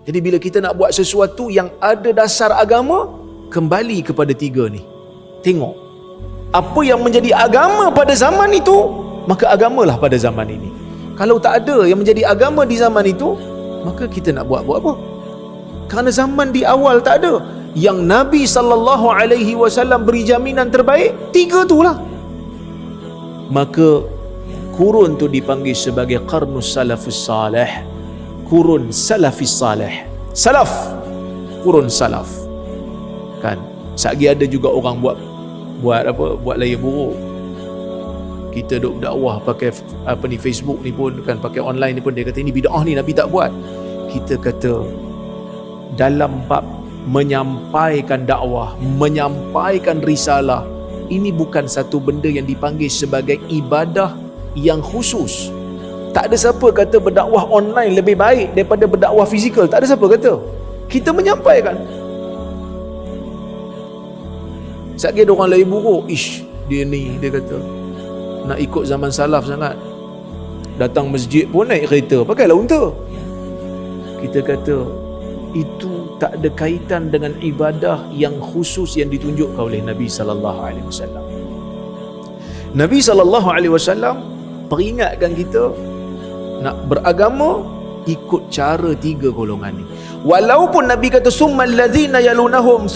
Jadi bila kita nak buat sesuatu yang ada dasar agama, kembali kepada 3 ni. Tengok apa yang menjadi agama pada zaman itu, maka agamalah pada zaman ini. Kalau tak ada yang menjadi agama di zaman itu, maka kita nak buat apa? Kerana zaman di awal tak ada. Yang Nabi SAW beri jaminan terbaik, 3 tu lah. Maka kurun tu dipanggil sebagai qarnus salafus salih, kurun salafis salih. Salaf, kurun salaf. Kan? Satgi ada juga orang buat layar buruk. Kita duk dakwah pakai Facebook ni pun kan, pakai online ni pun dia kata ini bid'ah ni Nabi tak buat. Kita kata dalam bab menyampaikan dakwah, menyampaikan risalah, ini bukan satu benda yang dipanggil sebagai ibadah yang khusus. Tak ada siapa kata berdakwah online lebih baik daripada berdakwah fizikal. Tak ada siapa kata. Kita menyampaikan. Satgi ada orang lain buruk, dia ni, dia kata nak ikut zaman salaf sangat, datang masjid pun naik kereta, pakailah unta. Kita kata itu tak ada kaitan dengan ibadah yang khusus yang ditunjukkan oleh Nabi sallallahu alaihi wasallam. Nabi sallallahu alaihi wasallam peringatkan kita nak beragama ikut cara 3 golongan ni. Walaupun Nabi kata summal ladzina yalunahum,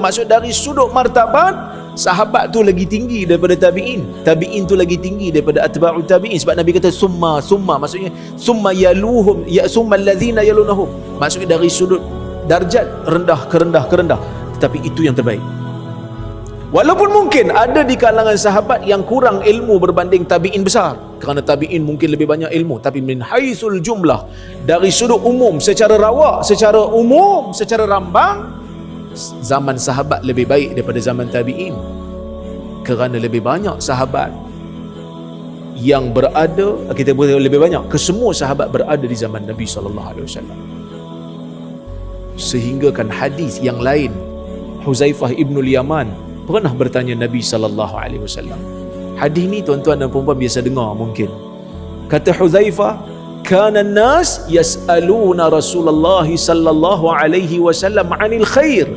maksud dari sudut martabat sahabat tu lagi tinggi daripada tabi'in, tabi'in tu lagi tinggi daripada atba'ut tabi'in. Sebab Nabi kata summa, maksudnya summa yaluhum, ya summal ladzina yalunahum, maksudnya dari sudut darjat rendah ke rendah, tetapi itu yang terbaik. Walaupun mungkin ada di kalangan sahabat yang kurang ilmu berbanding tabi'in besar, kerana tabi'in mungkin lebih banyak ilmu, tapi min haisul jumlah, dari sudut umum, secara rawak, secara umum, secara rambang, zaman sahabat lebih baik daripada zaman tabi'in. Kerana lebih banyak sahabat yang berada, kita boleh lebih banyak, kesemua sahabat berada di zaman Nabi SAW. Sehingga kan hadis yang lain, Huzaifah ibnul Yaman pernah bertanya Nabi SAW. Hadis ni tuan-tuan dan puan-puan biasa dengar mungkin. Kata Huzaifah, kana an-nas yas'aluna Rasulullah sallallahu alaihi wasallam 'anil khair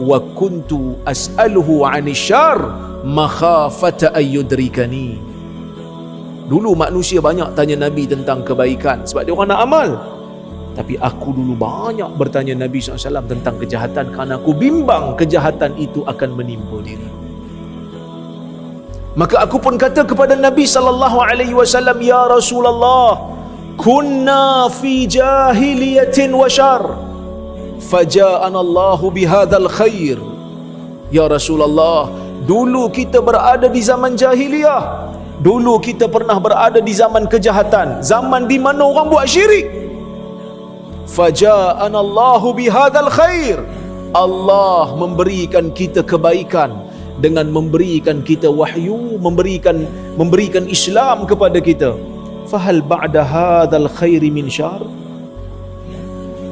wa kuntu as'aluhu 'anil syarr makhafata ayyudrikani. Dulu manusia banyak tanya Nabi tentang kebaikan sebab dia orang nak amal. Tapi aku dulu banyak bertanya Nabi SAW tentang kejahatan kerana aku bimbang kejahatan itu akan menimpa diri. Maka aku pun kata kepada Nabi SAW, ya Rasulullah, kunna fi jahiliyatin wa syar, faja'ana Allahu bihadzal khair. Ya Rasulullah, dulu kita berada di zaman jahiliyah, dulu kita pernah berada di zaman kejahatan, zaman di mana orang buat syirik. Faja'ana Allahu bihadzal khair, Allah memberikan kita kebaikan dengan memberikan kita wahyu, memberikan Islam kepada kita. Fahal ba'da hadzal khairi min syarr,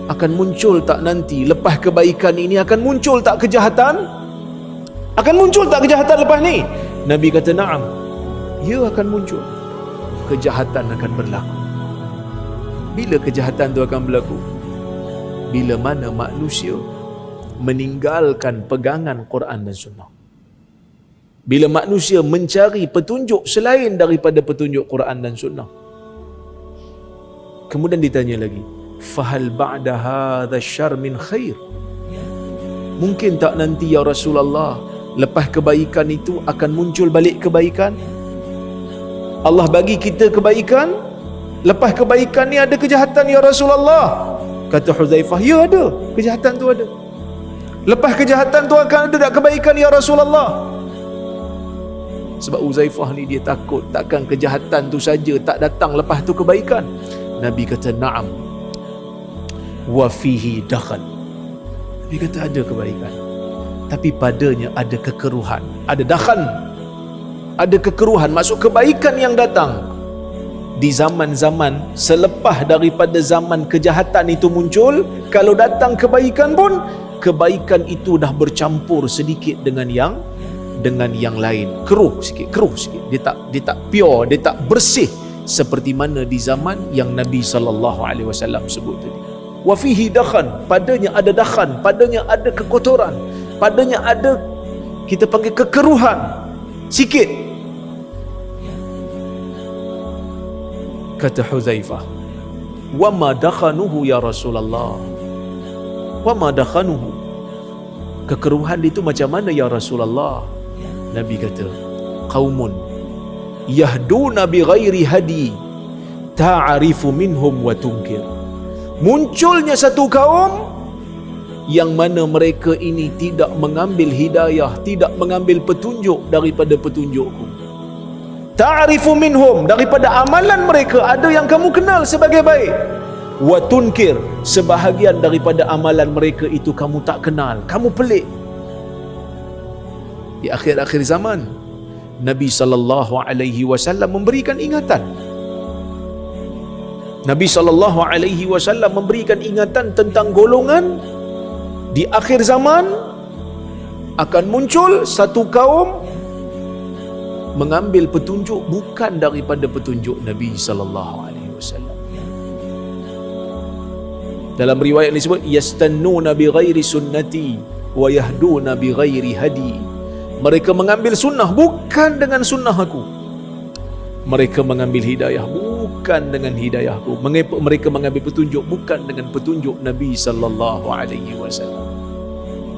akan muncul tak nanti lepas kebaikan ini, akan muncul tak kejahatan? Akan muncul tak kejahatan lepas ni? Nabi kata na'am, ya akan muncul. Kejahatan akan berlaku. Bila kejahatan itu akan berlaku? Bila mana manusia meninggalkan pegangan Quran dan Sunnah. Bila manusia mencari petunjuk selain daripada petunjuk Quran dan Sunnah. Kemudian ditanya lagi, fahal ba'da hadha syarr min khair, mungkin tak nanti ya Rasulullah lepas kebaikan itu akan muncul balik kebaikan? Allah bagi kita kebaikan, lepas kebaikan ni ada kejahatan ya Rasulullah. Kata Huzaifah, ya ada, kejahatan tu ada. Lepas kejahatan tu akan ada tak kebaikan ya Rasulullah? Sebab Huzaifah ni dia takut takkan kejahatan tu saja tak datang, lepas tu kebaikan. Nabi kata na'am wa fihi dakhal. Nabi kata ada kebaikan, tapi padanya ada kekeruhan, ada dakhan, ada kekeruhan. Maksud kebaikan yang datang di zaman-zaman selepas daripada zaman kejahatan itu muncul, kalau datang kebaikan pun, kebaikan itu dah bercampur sedikit dengan yang lain, keruh sikit. Dia tak pure, dia tak bersih seperti mana di zaman yang Nabi SAW sebut tadi. wa fihi dakhan, padanya ada dakhan, padanya ada kekotoran, padanya ada, kita panggil, kekeruhan sikit. Kata Hudzaifah, wa ma dakhanuhu ya Rasulullah, wa ma dakhanuhu, kekeruhan itu macam mana ya Rasulullah? Nabi kata, qaumun yahduna bi ghairi hadi ta'arifu minhum wa tunkir. Munculnya satu kaum yang mana mereka ini tidak mengambil hidayah, tidak mengambil petunjuk daripada petunjukku. Ta'arifu minhum, daripada amalan mereka ada yang kamu kenal sebagai baik. Wa tunkir, sebahagian daripada amalan mereka itu kamu tak kenal, kamu pelik. Di akhir-akhir zaman, Nabi SAW memberikan ingatan. Nabi SAW memberikan ingatan tentang golongan di akhir zaman akan muncul satu kaum mengambil petunjuk bukan daripada petunjuk Nabi SAW. Dalam riwayat ini disebut yastannuna bi ghairi sunnati wa yahduna bi ghairi hadi. Mereka mengambil sunnah bukan dengan sunnah aku. Mereka mengambil hidayah bukan dengan hidayahku. Mereka mengambil petunjuk bukan dengan petunjuk Nabi sallallahu alaihi wasallam.